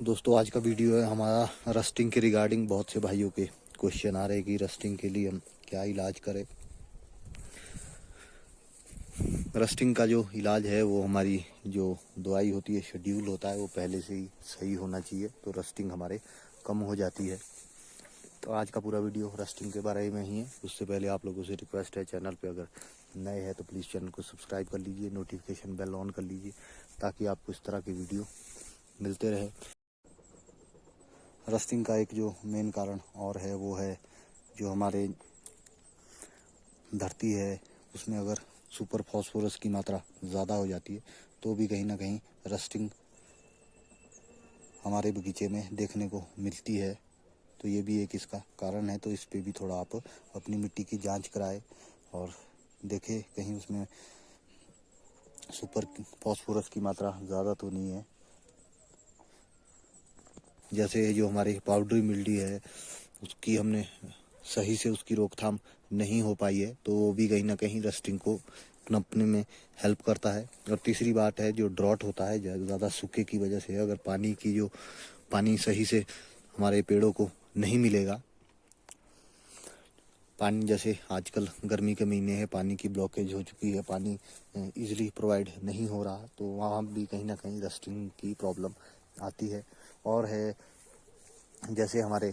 दोस्तों आज का वीडियो है हमारा रस्टिंग के रिगार्डिंग। बहुत से भाइयों के क्वेश्चन आ रहे हैं कि रस्टिंग के लिए हम क्या इलाज करें। रस्टिंग का जो इलाज है वो हमारी जो दवाई होती है, शेड्यूल होता है, वो पहले से ही सही होना चाहिए, तो रस्टिंग हमारे कम हो जाती है। तो आज का पूरा वीडियो रस्टिंग के बारे में ही है। उससे पहले आप लोगों से रिक्वेस्ट है, चैनल पे अगर नए हैं तो प्लीज़ चैनल को सब्सक्राइब कर लीजिए, नोटिफिकेशन बेल ऑन कर लीजिए ताकि आपको इस तरह के वीडियो मिलते रहे। रस्टिंग का एक जो मेन कारण और है वो है जो हमारे धरती है उसमें अगर सुपर फास्फोरस की मात्रा ज़्यादा हो जाती है तो भी कहीं ना कहीं रस्टिंग हमारे बगीचे में देखने को मिलती है। तो ये भी एक इसका कारण है। तो इस पे भी थोड़ा आप अपनी मिट्टी की जांच कराएं और देखें कहीं उसमें सुपर फास्फोरस की मात्रा ज़्यादा तो नहीं है। जैसे जो हमारी पाउडरी मिल्डी है उसकी हमने सही से उसकी रोकथाम नहीं हो पाई है, तो वो भी कहीं ना कहीं रस्टिंग को नपने में हेल्प करता है। और तीसरी बात है जो ड्रॉट होता है, ज़्यादा सूखे की वजह से अगर पानी सही से हमारे पेड़ों को नहीं मिलेगा, पानी जैसे आजकल गर्मी के महीने हैं, पानी की ब्लॉकेज हो चुकी है, पानी इजीली प्रोवाइड नहीं हो रहा, तो वहाँ भी कहीं ना कहीं रस्टिंग की प्रॉब्लम आती है। और है जैसे हमारे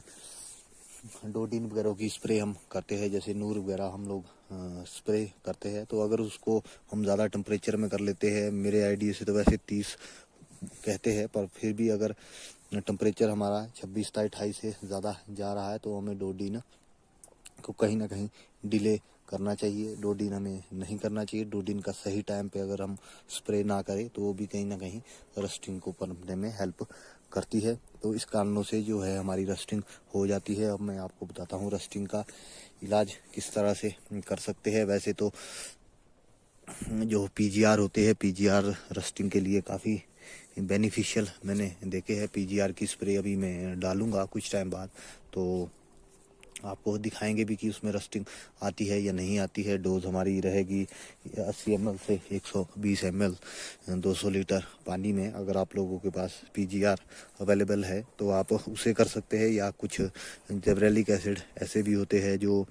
डोडिन वगैरह की स्प्रे हम करते हैं, जैसे नूर वगैरह हम लोग स्प्रे करते हैं, तो अगर उसको हम ज़्यादा टेम्परेचर में कर लेते हैं, मेरे आइडिया से तो वैसे 30 कहते हैं, पर फिर भी अगर टेम्परेचर हमारा 26-28 से ज़्यादा जा रहा है तो हमें डोडिन को कहीं ना कहीं डिले करना चाहिए। डोडिन हमें नहीं करना चाहिए। डोडिन का सही टाइम पे अगर हम स्प्रे ना करें तो वो भी कहीं ना कहीं रस्टिंग को पनपने में हेल्प करती है। तो इस कारणों से जो है हमारी रस्टिंग हो जाती है। अब मैं आपको बताता हूँ रस्टिंग का इलाज किस तरह से कर सकते हैं। वैसे तो जो पीजीआर होते हैं, पीजीआर रस्टिंग के लिए काफ़ी बेनिफिशियल मैंने देखे हैं। पीजीआर की स्प्रे अभी मैं डालूंगा कुछ टाइम बाद, तो आपको दिखाएंगे भी कि उसमें रस्टिंग आती है या नहीं आती है। डोज हमारी रहेगी 80 ml से 120 ml 200 लीटर पानी में। अगर आप लोगों के पास पीजीआर अवेलेबल है तो आप उसे कर सकते हैं, या कुछ जेब्रेलिक एसिड ऐसे भी होते हैं जो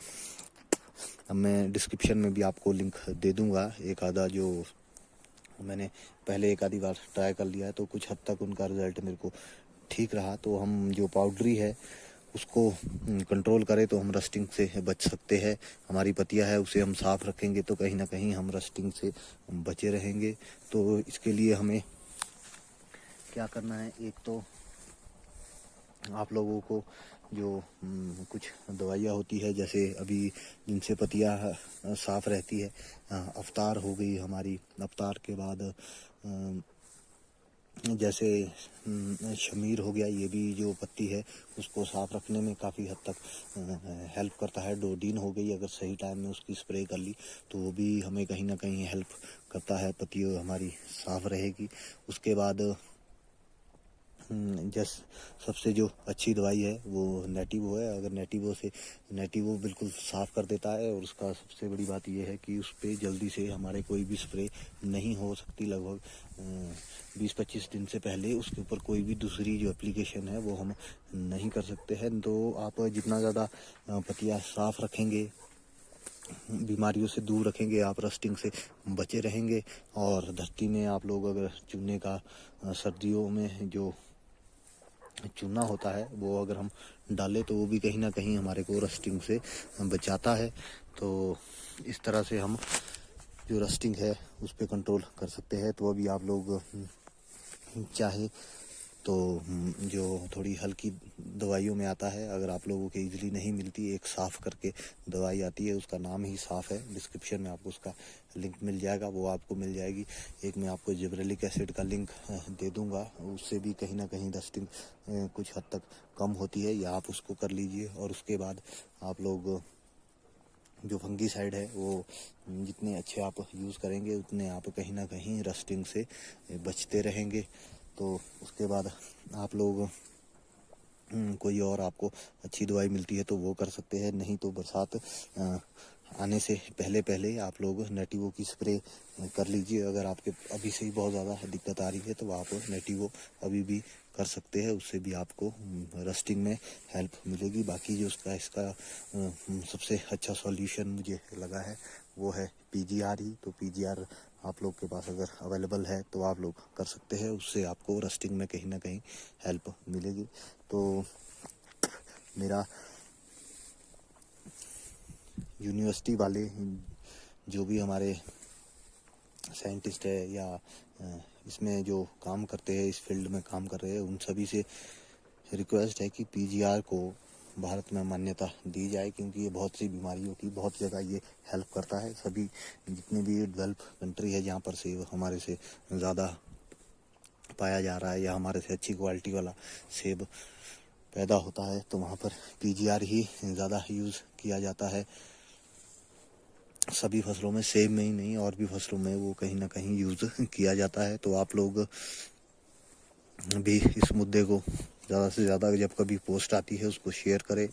मैं डिस्क्रिप्शन में भी आपको लिंक दे दूंगा। एक आधा जो मैंने पहले एक आधी बार ट्राई कर लिया है तो कुछ हद तक उनका रिजल्ट मेरे को ठीक रहा। तो हम जो पाउडरी है उसको कंट्रोल करें तो हम रस्टिंग से बच सकते हैं। हमारी पत्तियां है उसे हम साफ रखेंगे तो कहीं ना कहीं हम रस्टिंग से बचे रहेंगे। तो इसके लिए हमें क्या करना है, एक तो आप लोगों को जो कुछ दवाइयाँ होती है, जैसे अभी जिनसे पत्तियाँ साफ रहती है, अवतार हो गई हमारी, अवतार के बाद जैसे शमीर हो गया, ये भी जो पत्ती है उसको साफ रखने में काफ़ी हद तक हेल्प करता है। डोडिन हो गई, अगर सही टाइम में उसकी स्प्रे कर ली तो वो भी हमें कहीं ना कहीं हेल्प करता है, पत्ती हमारी साफ रहेगी। उसके बाद जस सबसे जो अच्छी दवाई है वो नेटिवो है। अगर नेटिवो बिल्कुल साफ़ कर देता है, और उसका सबसे बड़ी बात यह है कि उस पर जल्दी से हमारे कोई भी स्प्रे नहीं हो सकती। लगभग 20-25 दिन से पहले उसके ऊपर कोई भी दूसरी जो एप्लीकेशन है वो हम नहीं कर सकते हैं। तो आप जितना ज़्यादा पत्तियाँ साफ़ रखेंगे, बीमारियों से दूर रखेंगे, आप रस्टिंग से बचे रहेंगे। और धरती में आप लोग अगर चूने का सर्दियों में जो चूना होता है वो अगर हम डालें तो वो भी कहीं ना कहीं हमारे को रस्टिंग से बचाता है। तो इस तरह से हम जो रस्टिंग है उस पर कंट्रोल कर सकते हैं। तो अभी आप लोग चाहे तो जो थोड़ी हल्की दवाइयों में आता है, अगर आप लोगों के इजीली नहीं मिलती, एक साफ़ करके दवाई आती है, उसका नाम ही साफ़ है। डिस्क्रिप्शन में आपको उसका लिंक मिल जाएगा, वो आपको मिल जाएगी। एक मैं आपको जिब्रेलिक एसिड का लिंक दे दूंगा, उससे भी कहीं ना कहीं रस्टिंग कुछ हद तक कम होती है, या आप उसको कर लीजिए। और उसके बाद आप लोग जो फंगीसाइड है वो जितने अच्छे आप यूज़ करेंगे उतने आप कहीं ना कहीं रस्टिंग से बचते रहेंगे। तो उसके बाद आप लोग कोई और आपको अच्छी दवाई मिलती है तो वो कर सकते हैं, नहीं तो बरसात आने से पहले पहले आप लोग नेटिवो की स्प्रे कर लीजिए। अगर आपके अभी से ही बहुत ज़्यादा दिक्कत आ रही है तो आप नेटिवो अभी भी कर सकते हैं, उससे भी आपको रस्टिंग में हेल्प मिलेगी। बाकी जो इसका सबसे अच्छा सॉल्यूशन मुझे लगा है वो है पीजीआर ही। तो पीजीआर आप लोग के पास अगर अवेलेबल है तो आप लोग कर सकते हैं, उससे आपको रस्टिंग में कहीं ना कहीं हेल्प मिलेगी। तो मेरा यूनिवर्सिटी वाले जो भी हमारे साइंटिस्ट है या इसमें जो काम करते हैं, इस फील्ड में काम कर रहे हैं, उन सभी से रिक्वेस्ट है कि पीजीआर को भारत में मान्यता दी जाए, क्योंकि ये बहुत सी बीमारियों की बहुत जगह ये हेल्प करता है। सभी जितने भी डेवलप कंट्री है जहाँ पर सेब हमारे से ज़्यादा पाया जा रहा है या हमारे से अच्छी क्वालिटी वाला सेब पैदा होता है, तो वहाँ पर पीजीआर ही ज़्यादा यूज़ किया जाता है। सभी फसलों में, सेब में ही नहीं और भी फसलों में वो कहीं ना कहीं यूज़ किया जाता है। तो आप लोग भी इस मुद्दे को ज़्यादा से ज़्यादा जब कभी पोस्ट आती है उसको शेयर करें,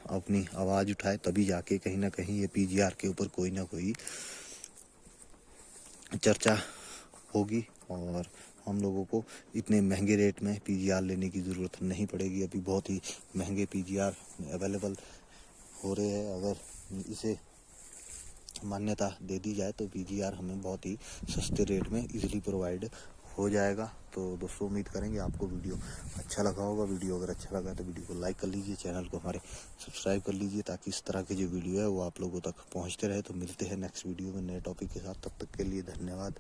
अपनी आवाज़ उठाए, तभी जाके कहीं ना कहीं ये पीजीआर के ऊपर कोई ना कोई चर्चा होगी और हम लोगों को इतने महंगे रेट में पीजीआर लेने की ज़रूरत नहीं पड़ेगी। अभी बहुत ही महंगे पीजीआर अवेलेबल हो रहे हैं। अगर इसे मान्यता दे दी जाए तो पीजीआर हमें बहुत ही सस्ते रेट में इजीली प्रोवाइड हो जाएगा। तो दोस्तों उम्मीद करेंगे आपको वीडियो अच्छा लगा होगा। वीडियो अगर अच्छा लगा तो वीडियो को लाइक कर लीजिए, चैनल को हमारे सब्सक्राइब कर लीजिए, ताकि इस तरह की जो वीडियो है वो आप लोगों तक पहुंचते रहे। तो मिलते हैं नेक्स्ट वीडियो में नए टॉपिक के साथ, तब तक के लिए धन्यवाद।